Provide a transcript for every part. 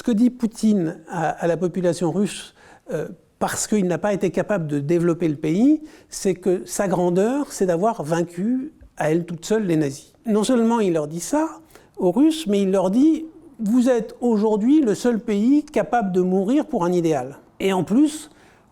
Ce que dit Poutine à la population russe, parce qu'il n'a pas été capable de développer le pays, c'est que sa grandeur, c'est d'avoir vaincu à elle toute seule les nazis. Non seulement il leur dit ça aux Russes, mais il leur dit « Vous êtes aujourd'hui le seul pays capable de mourir pour un idéal. Et en plus,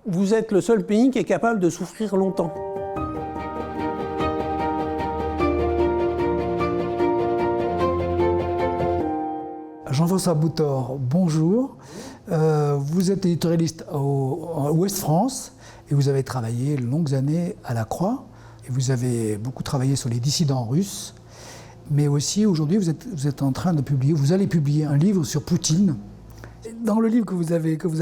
vous êtes le seul pays qui est capable de souffrir longtemps. » Jean-François Boutor, bonjour. Vous êtes éditorialiste à Ouest France et vous avez travaillé de longues années à La Croix et vous avez beaucoup travaillé sur les dissidents russes. Mais aussi aujourd'hui vous êtes en train de publier, vous allez publier un livre sur Poutine. Dans le livre que vous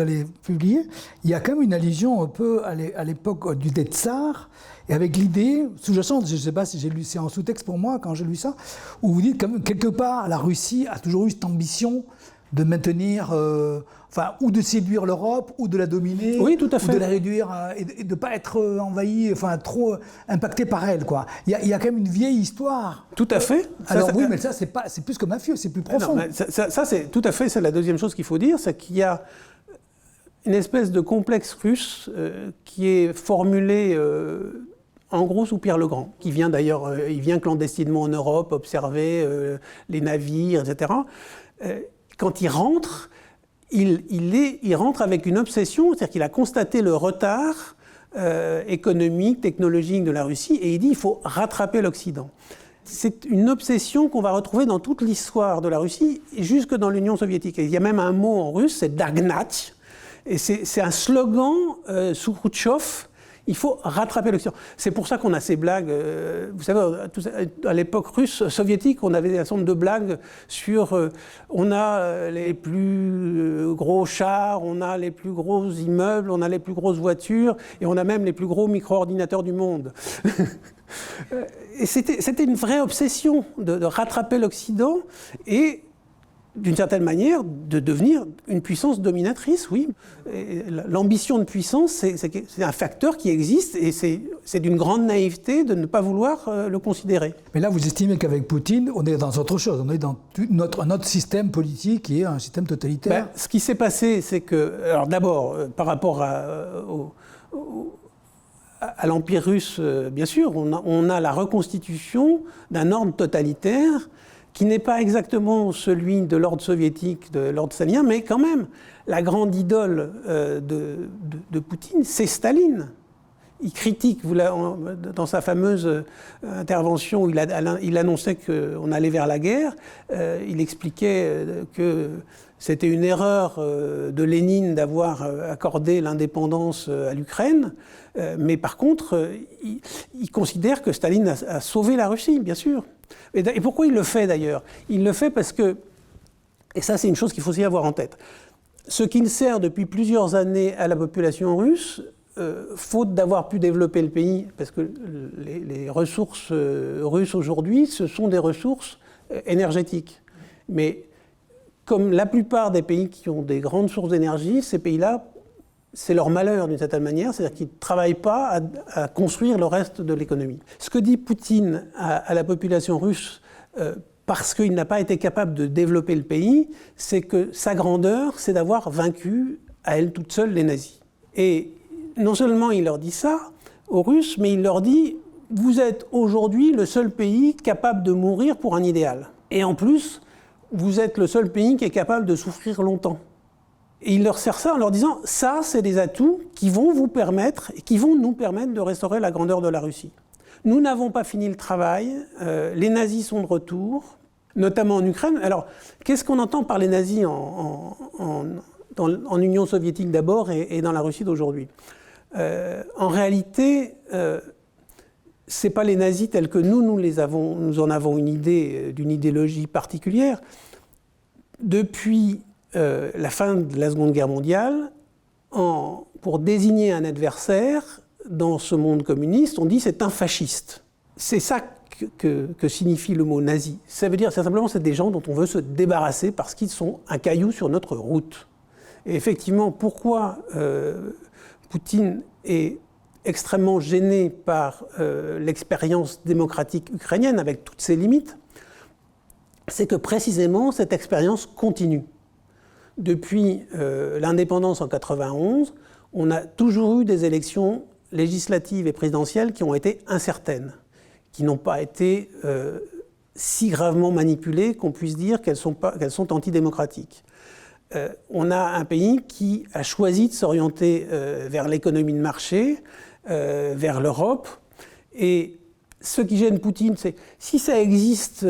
allez publier, il y a quand même une allusion un peu à l'époque du Tsar, et avec l'idée sous-jacente, je ne sais pas si j'ai lu, c'est en sous-texte pour moi quand j'ai lu ça, où vous dites que quelque part la Russie a toujours eu cette ambition de maintenir, ou de séduire l'Europe, ou de la dominer, oui, tout à fait. Ou de la réduire, et de ne pas être envahi, trop impacté par elle, quoi. Il y a quand même une vieille histoire. Tout à fait. Oui, mais ça, c'est plus que mafieux, c'est plus profond. Non, ça c'est tout à fait, c'est la deuxième chose qu'il faut dire, c'est qu'il y a une espèce de complexe russe qui est formulé en gros sous Pierre le Grand, qui vient d'ailleurs, il vient clandestinement en Europe observer les navires, etc. Quand il rentre, il rentre avec une obsession, c'est-à-dire qu'il a constaté le retard économique, technologique de la Russie, et il dit il faut rattraper l'Occident. C'est une obsession qu'on va retrouver dans toute l'histoire de la Russie, jusque dans l'Union soviétique. Et il y a même un mot en russe, c'est Dagnat, et c'est un slogan sous Khrouchtchev. Il faut rattraper l'Occident. C'est pour ça qu'on a ces blagues. Vous savez, à l'époque russe, soviétique, on avait un certain nombre de blagues sur on a les plus gros chars, on a les plus gros immeubles, on a les plus grosses voitures, et on a même les plus gros micro-ordinateurs du monde. Et c'était une vraie obsession de rattraper l'Occident et, d'une certaine manière, de devenir une puissance dominatrice, oui. L'ambition de puissance, c'est un facteur qui existe et c'est d'une grande naïveté de ne pas vouloir le considérer. Mais là, vous estimez qu'avec Poutine, on est dans autre chose, on est dans un autre système politique qui est un système totalitaire. Ce qui s'est passé, c'est que, alors d'abord, par rapport à l'Empire russe, bien sûr, on a la reconstitution d'un ordre totalitaire qui n'est pas exactement celui de l'ordre soviétique, de l'ordre stalinien, mais quand même, la grande idole de Poutine, c'est Staline. Il critique, dans sa fameuse intervention où il annonçait qu'on allait vers la guerre, il expliquait que c'était une erreur de Lénine d'avoir accordé l'indépendance à l'Ukraine, mais par contre, il considère que Staline a sauvé la Russie, bien sûr. Et pourquoi il le fait d'ailleurs ? Il le fait parce que, et ça c'est une chose qu'il faut aussi avoir en tête, ce qui sert depuis plusieurs années à la population russe, faute d'avoir pu développer le pays, parce que les ressources russes aujourd'hui, ce sont des ressources énergétiques. Mais comme la plupart des pays qui ont des grandes sources d'énergie, ces pays-là, c'est leur malheur d'une certaine manière, c'est-à-dire qu'ils ne travaillent pas à construire le reste de l'économie. Ce que dit Poutine à la population russe, parce qu'il n'a pas été capable de développer le pays, c'est que sa grandeur, c'est d'avoir vaincu à elle toute seule les nazis. Et non seulement il leur dit ça aux Russes, mais il leur dit « Vous êtes aujourd'hui le seul pays capable de mourir pour un idéal. Et en plus, vous êtes le seul pays qui est capable de souffrir longtemps. » Et il leur sert ça en leur disant « Ça, c'est des atouts qui vont vous permettre, et qui vont nous permettre de restaurer la grandeur de la Russie. Nous n'avons pas fini le travail, les nazis sont de retour, notamment en Ukraine. » Alors, qu'est-ce qu'on entend par les nazis en Union soviétique d'abord et dans la Russie d'aujourd'hui ? En réalité, ce n'est pas les nazis tels que nous en avons une idée d'une idéologie particulière. Depuis la fin de la Seconde Guerre mondiale, pour désigner un adversaire dans ce monde communiste, on dit c'est un fasciste. C'est ça que signifie le mot nazi. Ça veut dire simplement c'est des gens dont on veut se débarrasser parce qu'ils sont un caillou sur notre route. Et effectivement, pourquoi Poutine est extrêmement gêné par l'expérience démocratique ukrainienne avec toutes ses limites, c'est que précisément cette expérience continue. depuis l'indépendance en 91, on a toujours eu des élections législatives et présidentielles qui ont été incertaines, qui n'ont pas été si gravement manipulées qu'on puisse dire qu'elles sont antidémocratiques. On a un pays qui a choisi de s'orienter vers l'économie de marché, vers l'Europe, et ce qui gêne Poutine, c'est si ça existe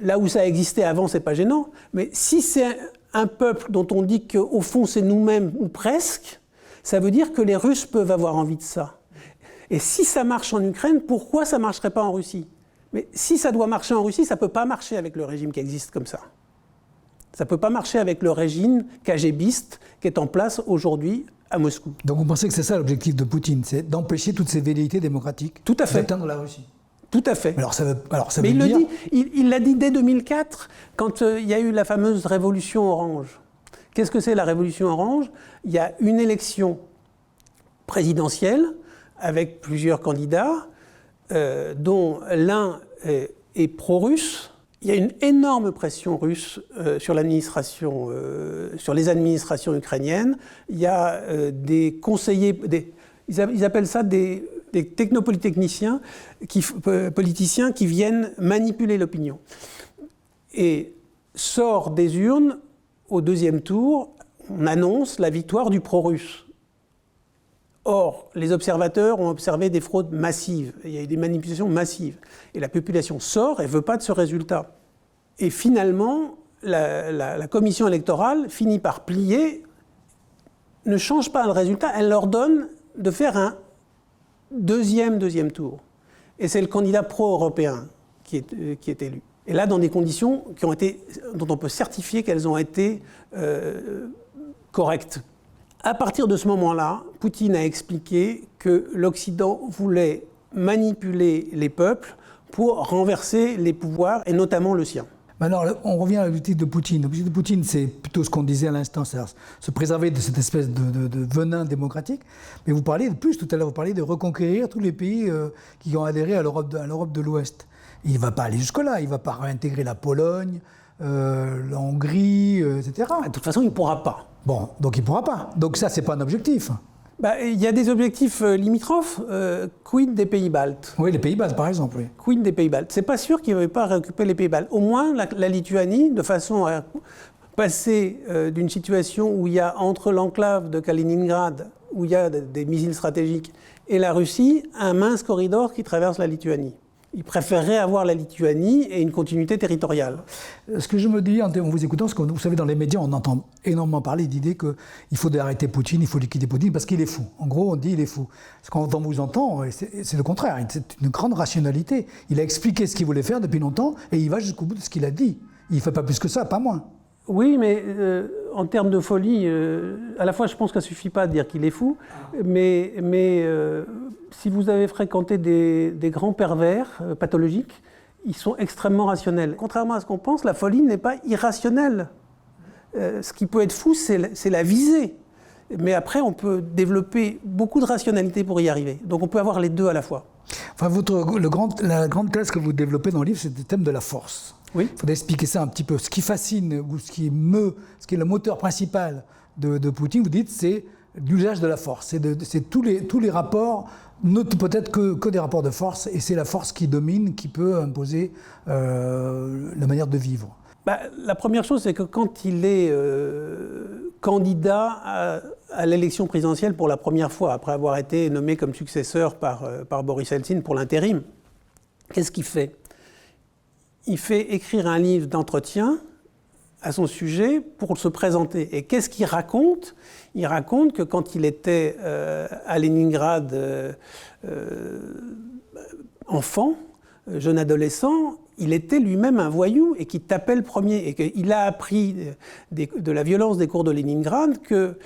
là où ça existait avant, c'est pas gênant, mais si c'est un peuple dont on dit qu'au fond c'est nous-mêmes ou presque, ça veut dire que les Russes peuvent avoir envie de ça. Et si ça marche en Ukraine, pourquoi ça ne marcherait pas en Russie? Mais si ça doit marcher en Russie, ça ne peut pas marcher avec le régime qui existe comme ça. Ça ne peut pas marcher avec le régime KGBiste qui est en place aujourd'hui à Moscou. Donc vous pensez que c'est ça l'objectif de Poutine, c'est d'empêcher toutes ces velléités démocratiques d'atteindre la Russie? Tout à fait. Mais alors ça veut Mais il dire... le dit, il l'a dit dès 2004, quand il y a eu la fameuse révolution orange. Qu'est-ce que c'est la révolution orange? Il y a une élection présidentielle avec plusieurs candidats, dont l'un est pro-russe. Il y a une énorme pression russe sur l'administration, sur les administrations ukrainiennes. Il y a des conseillers, ils appellent ça des technopolytechniciens, politiciens qui viennent manipuler l'opinion. Et sort des urnes, au deuxième tour, on annonce la victoire du pro-russe. Or, les observateurs ont observé des fraudes massives, il y a eu des manipulations massives. Et la population sort et ne veut pas de ce résultat. Et finalement, la commission électorale finit par plier, ne change pas le résultat, elle leur donne de faire un deuxième tour. Et c'est le candidat pro-européen qui est élu. Et là, dans des conditions dont on peut certifier qu'elles ont été correctes. À partir de ce moment-là, Poutine a expliqué que l'Occident voulait manipuler les peuples pour renverser les pouvoirs, et notamment le sien. Alors, on revient à l'objectif de Poutine. L'objectif de Poutine, c'est plutôt ce qu'on disait à l'instant, c'est-à-dire se préserver de cette espèce de venin démocratique. Mais vous parliez de plus, tout à l'heure, vous parliez de reconquérir tous les pays qui ont adhéré à l'Europe de l'Ouest. Il ne va pas aller jusque-là, il ne va pas réintégrer la Pologne, la Hongrie, etc. De toute façon, il ne pourra pas. Bon, donc il ne pourra pas. Donc ça, ce n'est pas un objectif. Il y a des objectifs limitrophes. Quid des pays baltes? Oui, les pays baltes, par exemple. Oui. Quid des pays baltes? C'est pas sûr qu'il ne va pas récupérer les pays baltes. Au moins, la Lituanie, de façon à passer d'une situation où il y a entre l'enclave de Kaliningrad, où il y a des missiles stratégiques, et la Russie, un mince corridor qui traverse la Lituanie. Il préférerait avoir la Lituanie et une continuité territoriale. Ce que je me dis en vous écoutant, c'est que vous savez, dans les médias, on entend énormément parler d'idée qu'il faut arrêter Poutine, il faut liquider Poutine parce qu'il est fou. En gros, on dit il est fou. Quand on vous entend, c'est le contraire. C'est une grande rationalité. Il a expliqué ce qu'il voulait faire depuis longtemps et il va jusqu'au bout de ce qu'il a dit. Il ne fait pas plus que ça, pas moins. Oui, mais en termes de folie, à la fois je pense qu'il ne suffit pas de dire qu'il est fou, mais si vous avez fréquenté des grands pervers pathologiques, ils sont extrêmement rationnels. Contrairement à ce qu'on pense, la folie n'est pas irrationnelle. Ce qui peut être fou, c'est la visée. Mais après, on peut développer beaucoup de rationalité pour y arriver. Donc on peut avoir les deux à la fois. Enfin, la grande thèse que vous développez dans le livre, c'est le thème de la force. Oui. Il faudrait expliquer ça un petit peu. Ce qui fascine, ou ce qui est le moteur principal de Poutine, vous dites, c'est l'usage de la force. C'est tous les rapports, peut-être que des rapports de force, et c'est la force qui domine, qui peut imposer la manière de vivre. La première chose, c'est que quand il est candidat à l'élection présidentielle pour la première fois, après avoir été nommé comme successeur par Boris Eltsine pour l'intérim, qu'est-ce qu'il fait? Il fait écrire un livre d'entretien à son sujet pour se présenter. Et qu'est-ce qu'il raconte? Il raconte que quand il était à Leningrad enfant, jeune adolescent, il était lui-même un voyou et qu'il tapait le premier. Et qu'il a appris de la violence des cours de Leningrad que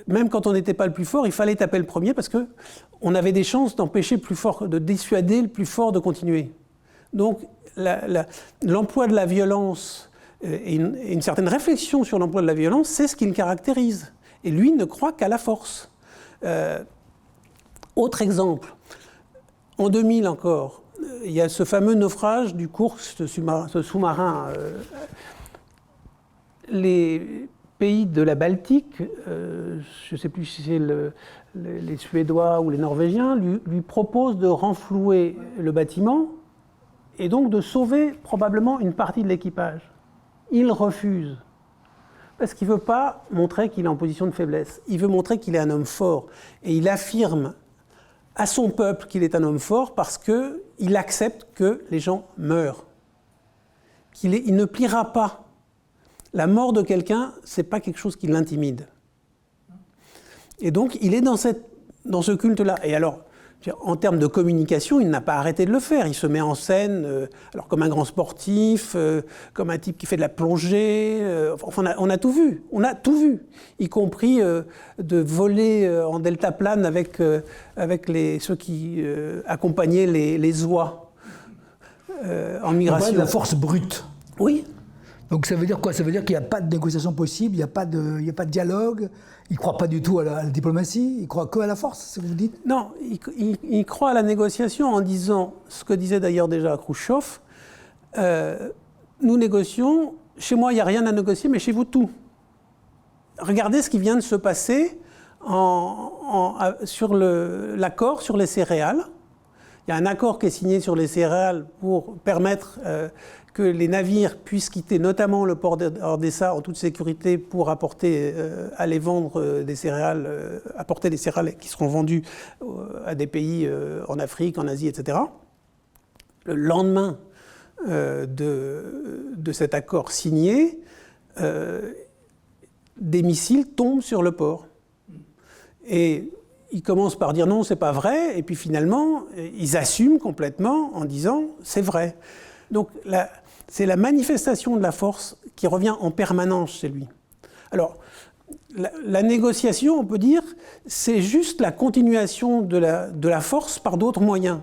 même quand on n'était pas le plus fort, il fallait taper le premier parce qu'on avait des chances d'empêcher le plus fort, de dissuader le plus fort de continuer. Donc l'emploi de la violence et une certaine réflexion sur l'emploi de la violence, c'est ce qui le caractérise. Et lui ne croit qu'à la force. Autre exemple, en 2000 encore, il y a ce fameux naufrage du Kursk, ce sous-marin. Les pays de la Baltique, je ne sais plus si c'est les Suédois ou les Norvégiens, lui proposent de renflouer le bâtiment et donc de sauver probablement une partie de l'équipage. Il refuse. Parce qu'il ne veut pas montrer qu'il est en position de faiblesse. Il veut montrer qu'il est un homme fort. Et il affirme à son peuple qu'il est un homme fort parce qu'il accepte que les gens meurent. Il ne pliera pas. La mort de quelqu'un, ce n'est pas quelque chose qui l'intimide. Et donc, il est dans ce culte-là. Et alors, en termes de communication, il n'a pas arrêté de le faire. Il se met en scène alors comme un grand sportif, comme un type qui fait de la plongée. Enfin, on a tout vu. On a tout vu. Y compris de voler en deltaplane avec ceux qui accompagnaient les oies en migration. On parle de la force brute. Oui. Donc ça veut dire quoi? Ça veut dire qu'il n'y a pas de négociation possible, il n'y a pas de dialogue, il ne croit pas du tout à la diplomatie, il croit que à la force, c'est ce que vous dites? Non, il croit à la négociation en disant, ce que disait d'ailleurs déjà Khrouchtchev, nous négocions, chez moi il n'y a rien à négocier, mais chez vous tout. Regardez ce qui vient de se passer sur l'accord sur les céréales. Il y a un accord qui est signé sur les céréales pour permettre que les navires puissent quitter notamment le port d'Odessa en toute sécurité pour aller vendre des céréales, apporter des céréales qui seront vendues à des pays en Afrique, en Asie, etc. Le lendemain de cet accord signé, des missiles tombent sur le port. Et ils commencent par dire non, c'est pas vrai, et puis finalement, ils assument complètement en disant c'est vrai. Donc c'est la manifestation de la force qui revient en permanence chez lui. Alors, la négociation, on peut dire, c'est juste la continuation de la force par d'autres moyens.